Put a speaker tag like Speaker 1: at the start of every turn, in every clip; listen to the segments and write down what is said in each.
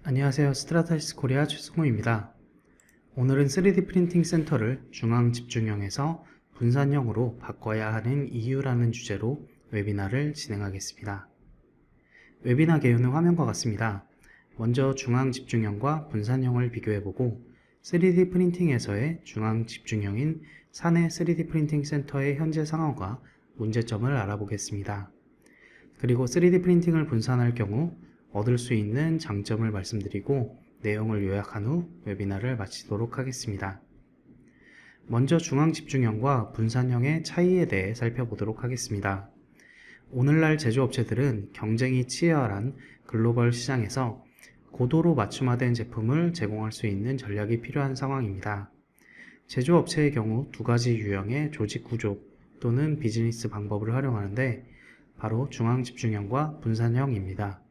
Speaker 1: 안녕하세요. 스트라타시스 코리아 최승호입니다. 오늘은 3D 프린팅 센터를 중앙 집중형에서 분산형으로 바꿔야 하는 이유라는 주제로 웨비나를 진행하겠습니다. 웨비나 개요는 화면과 같습니다. 먼저 중앙 집중형과 분산형을 비교해보고 3D 프린팅에서의 중앙 집중형인 사내 3D 프린팅 센터의 현재 상황과 문제점을 알아보겠습니다. 그리고 3D 프린팅을 분산할 경우 얻을 수 있는 장점을 말씀드리고 내용을 요약한 후 웨비나를 마치도록 하겠습니다. 먼저 중앙 집중형과 분산형의 차이에 대해 살펴보도록 하겠습니다. 오늘날 제조업체들은 경쟁이 치열한 글로벌 시장에서 고도로 맞춤화된 제품을 제공할 수 있는 전략이 필요한 상황입니다. 제조업체의 경우 두 가지 유형의 조직 구조 또는 비즈니스 방법을 활용하는데 바로 중앙 집중형과 분산형입니다.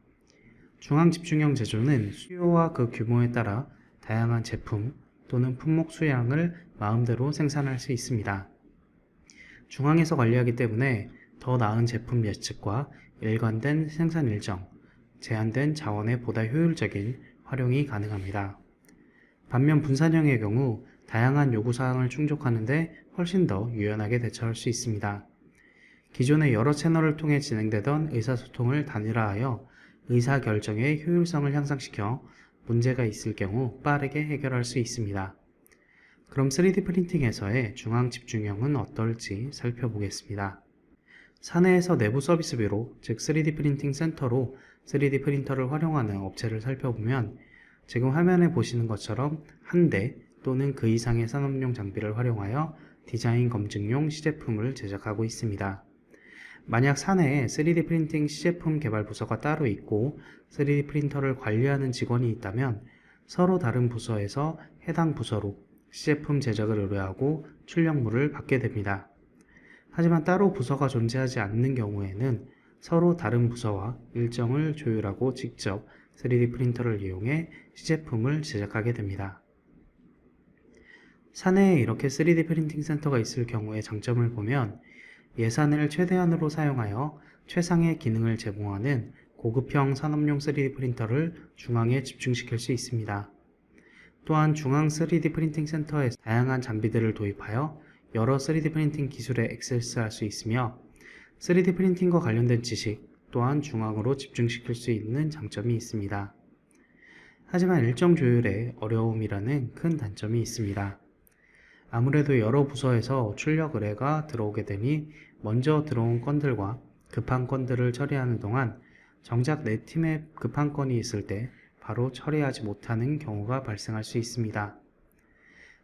Speaker 1: 중앙 집중형 제조는 수요와 그 규모에 따라 다양한 제품 또는 품목 수량을 마음대로 생산할 수 있습니다. 중앙에서 관리하기 때문에 더 나은 제품 예측과 일관된 생산 일정, 제한된 자원의 보다 효율적인 활용이 가능합니다. 반면 분산형의 경우 다양한 요구사항을 충족하는 데 훨씬 더 유연하게 대처할 수 있습니다. 기존의 여러 채널을 통해 진행되던 의사소통을 단일화하여 의사결정의 효율성을 향상시켜 문제가 있을 경우 빠르게 해결할 수 있습니다. 그럼 3D 프린팅에서의 중앙 집중형은 어떨지 살펴보겠습니다. 사내에서 내부 서비스비로, 즉 3D 프린팅 센터로 3D 프린터를 활용하는 업체를 살펴보면 지금 화면에 보시는 것처럼 한 대 또는 그 이상의 산업용 장비를 활용하여 디자인 검증용 시제품을 제작하고 있습니다. 만약 사내에 3D 프린팅 시제품 개발 부서가 따로 있고 3D 프린터를 관리하는 직원이 있다면 서로 다른 부서에서 해당 부서로 시제품 제작을 의뢰하고 출력물을 받게 됩니다. 하지만 따로 부서가 존재하지 않는 경우에는 서로 다른 부서와 일정을 조율하고 직접 3D 프린터를 이용해 시제품을 제작하게 됩니다. 사내에 이렇게 3D 프린팅 센터가 있을 경우의 장점을 보면 예산을 최대한으로 사용하여 최상의 기능을 제공하는 고급형 산업용 3D 프린터를 중앙에 집중시킬 수 있습니다. 또한 중앙 3D 프린팅 센터에 다양한 장비들을 도입하여 여러 3D 프린팅 기술에 액세스할 수 있으며 3D 프린팅과 관련된 지식 또한 중앙으로 집중시킬 수 있는 장점이 있습니다. 하지만 일정 조율에 어려움이라는 큰 단점이 있습니다. 아무래도 여러 부서에서 출력 의뢰가 들어오게 되니 먼저 들어온 건들과 급한 건들을 처리하는 동안 정작 내 팀에 급한 건이 있을 때 바로 처리하지 못하는 경우가 발생할 수 있습니다.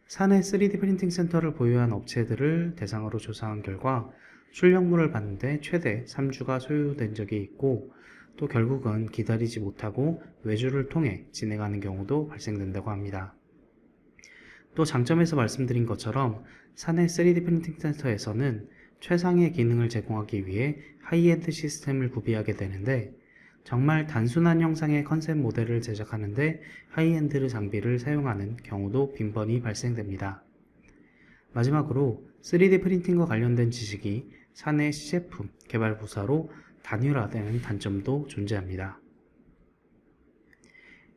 Speaker 1: 사내 3D 프린팅 센터를 보유한 업체들을 대상으로 조사한 결과 출력물을 받는데 최대 3주가 소요된 적이 있고 또 결국은 기다리지 못하고 외주를 통해 진행하는 경우도 발생된다고 합니다. 또 장점에서 말씀드린 것처럼 사내 3D 프린팅 센터에서는 최상의 기능을 제공하기 위해 하이엔드 시스템을 구비하게 되는데 정말 단순한 형상의 컨셉 모델을 제작하는데 하이엔드 장비를 사용하는 경우도 빈번히 발생됩니다. 마지막으로 3D 프린팅과 관련된 지식이 사내 시제품 개발 부서로 단일화되는 단점도 존재합니다.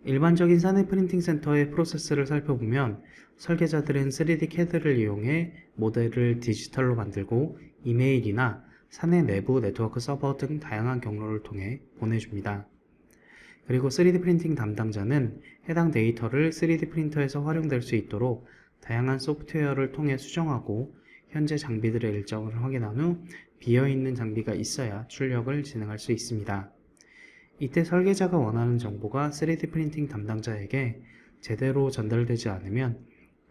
Speaker 1: 일반적인 사내 프린팅 센터의 프로세스를 살펴보면 설계자들은 3D CAD를 이용해 모델을 디지털로 만들고 이메일이나 사내 내부 네트워크 서버 등 다양한 경로를 통해 보내줍니다. 그리고 3D 프린팅 담당자는 해당 데이터를 3D 프린터에서 활용될 수 있도록 다양한 소프트웨어를 통해 수정하고 현재 장비들의 일정을 확인한 후 비어있는 장비가 있어야 출력을 진행할 수 있습니다. 이때 설계자가 원하는 정보가 3D 프린팅 담당자에게 제대로 전달되지 않으면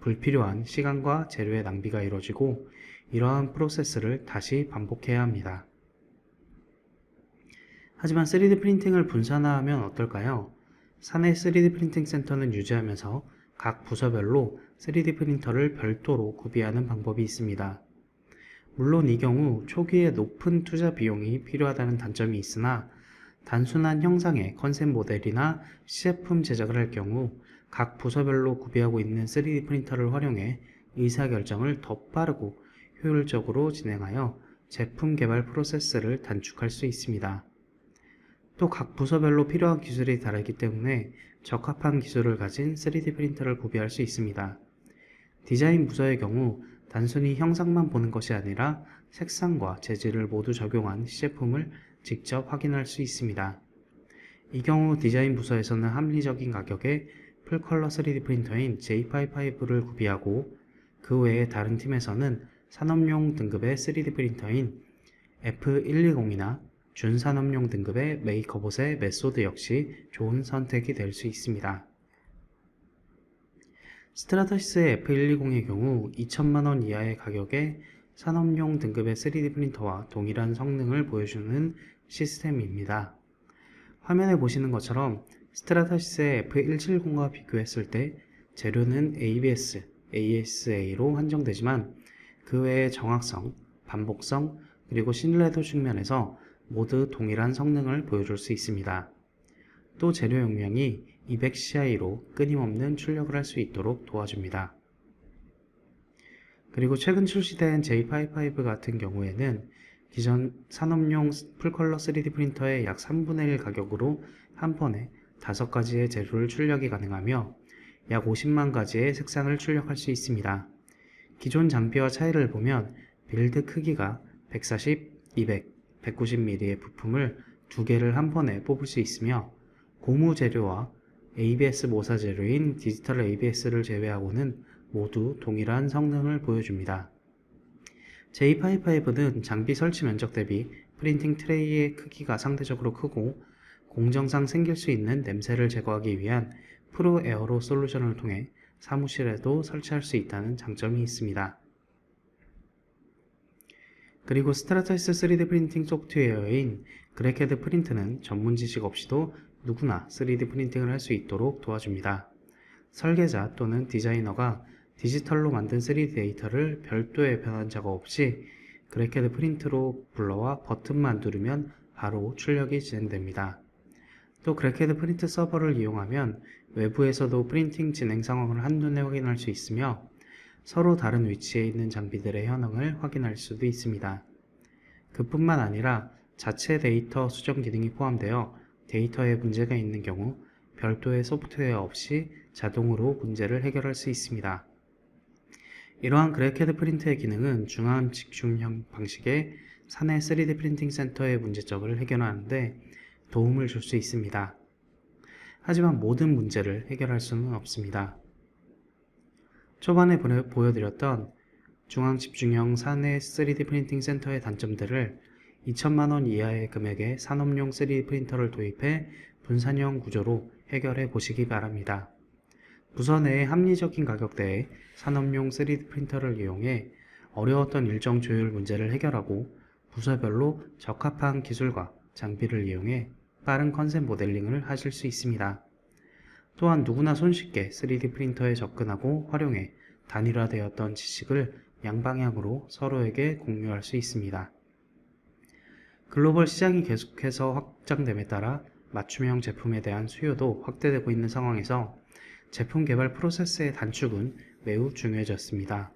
Speaker 1: 불필요한 시간과 재료의 낭비가 이루어지고 이러한 프로세스를 다시 반복해야 합니다. 하지만 3D 프린팅을 분산화하면 어떨까요? 사내 3D 프린팅 센터는 유지하면서 각 부서별로 3D 프린터를 별도로 구비하는 방법이 있습니다. 물론 이 경우 초기에 높은 투자 비용이 필요하다는 단점이 있으나 단순한 형상의 컨셉 모델이나 시제품 제작을 할 경우 각 부서별로 구비하고 있는 3D 프린터를 활용해 의사결정을 더 빠르고 효율적으로 진행하여 제품 개발 프로세스를 단축할 수 있습니다. 또 각 부서별로 필요한 기술이 다르기 때문에 적합한 기술을 가진 3D 프린터를 구비할 수 있습니다. 디자인 부서의 경우 단순히 형상만 보는 것이 아니라 색상과 재질을 모두 적용한 시제품을 직접 확인할 수 있습니다. 이 경우 디자인 부서에서는 합리적인 가격의 풀컬러 3D 프린터인 J55를 구비하고, 그 외에 다른 팀에서는 산업용 등급의 3D 프린터인 F120이나 준산업용 등급의 메이커봇의 메소드 역시 좋은 선택이 될 수 있습니다. 스트라토시스의 F120의 경우 2천만원 이하의 가격에 산업용 등급의 3D 프린터와 동일한 성능을 보여주는 시스템입니다. 화면에 보시는 것처럼 스트라토시스의 F170과 비교했을 때 재료는 ABS, ASA로 한정되지만 그 외의 정확성, 반복성, 그리고 신뢰도 측면에서 모두 동일한 성능을 보여줄 수 있습니다. 또 재료 용량이 200CI로 끊임없는 출력을 할 수 있도록 도와줍니다. 그리고 최근 출시된 J55 같은 경우에는 기존 산업용 풀컬러 3D 프린터의 약 3분의 1 가격으로 한 번에 5가지의 재료를 출력이 가능하며 약 50만 가지의 색상을 출력할 수 있습니다. 기존 장비와 차이를 보면 빌드 크기가 140, 200, 190mm의 부품을 2개를 한 번에 뽑을 수 있으며 고무 재료와 ABS 모사 재료인 디지털 ABS를 제외하고는 모두 동일한 성능을 보여줍니다. J55는 장비 설치 면적 대비 프린팅 트레이의 크기가 상대적으로 크고 공정상 생길 수 있는 냄새를 제거하기 위한 프로 에어로 솔루션을 통해 사무실에도 설치할 수 있다는 장점이 있습니다. 그리고 스트라토시스 3D 프린팅 소프트웨어인 그래캐드 프린트는 전문 지식 없이도 누구나 3D 프린팅을 할 수 있도록 도와줍니다. 설계자 또는 디자이너가 디지털로 만든 3D 데이터를 별도의 변환 작업 없이 그래캐드 프린트로 불러와 버튼만 누르면 바로 출력이 진행됩니다. 또 그래캐드 프린트 서버를 이용하면 외부에서도 프린팅 진행 상황을 한눈에 확인할 수 있으며 서로 다른 위치에 있는 장비들의 현황을 확인할 수도 있습니다. 그뿐만 아니라 자체 데이터 수정 기능이 포함되어 데이터에 문제가 있는 경우 별도의 소프트웨어 없이 자동으로 문제를 해결할 수 있습니다. 이러한 그래캐드 프린트의 기능은 중앙 집중형 방식의 사내 3D 프린팅 센터의 문제점을 해결하는 데 도움을 줄 수 있습니다. 하지만 모든 문제를 해결할 수는 없습니다. 초반에 보여드렸던 중앙 집중형 사내 3D 프린팅 센터의 단점들을 2천만원 이하의 금액의 산업용 3D 프린터를 도입해 분산형 구조로 해결해 보시기 바랍니다. 부서 내의 합리적인 가격대의 산업용 3D 프린터를 이용해 어려웠던 일정 조율 문제를 해결하고 부서별로 적합한 기술과 장비를 이용해 빠른 컨셉 모델링을 하실 수 있습니다. 또한 누구나 손쉽게 3D 프린터에 접근하고 활용해 단일화되었던 지식을 양방향으로 서로에게 공유할 수 있습니다. 글로벌 시장이 계속해서 확장됨에 따라 맞춤형 제품에 대한 수요도 확대되고 있는 상황에서 제품 개발 프로세스의 단축은 매우 중요해졌습니다.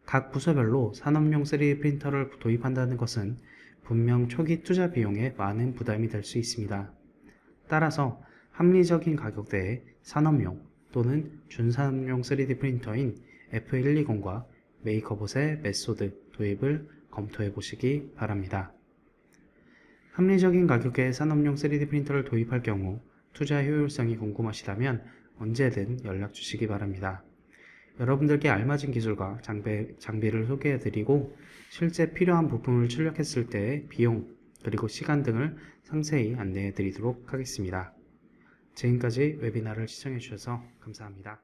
Speaker 1: 각 부서별로 산업용 3D 프린터를 도입한다는 것은 분명 초기 투자 비용에 많은 부담이 될 수 있습니다. 따라서 합리적인 가격대의 산업용 또는 준산업용 3D 프린터인 F120과 메이커봇의 메소드 도입을 검토해 보시기 바랍니다. 합리적인 가격의 산업용 3D 프린터를 도입할 경우 투자 효율성이 궁금하시다면 언제든 연락 주시기 바랍니다. 여러분들께 알맞은 기술과 장비를 소개해 드리고 실제 필요한 부품을 출력했을 때의 비용 그리고 시간 등을 상세히 안내해 드리도록 하겠습니다. 지금까지 웨비나를 시청해 주셔서 감사합니다.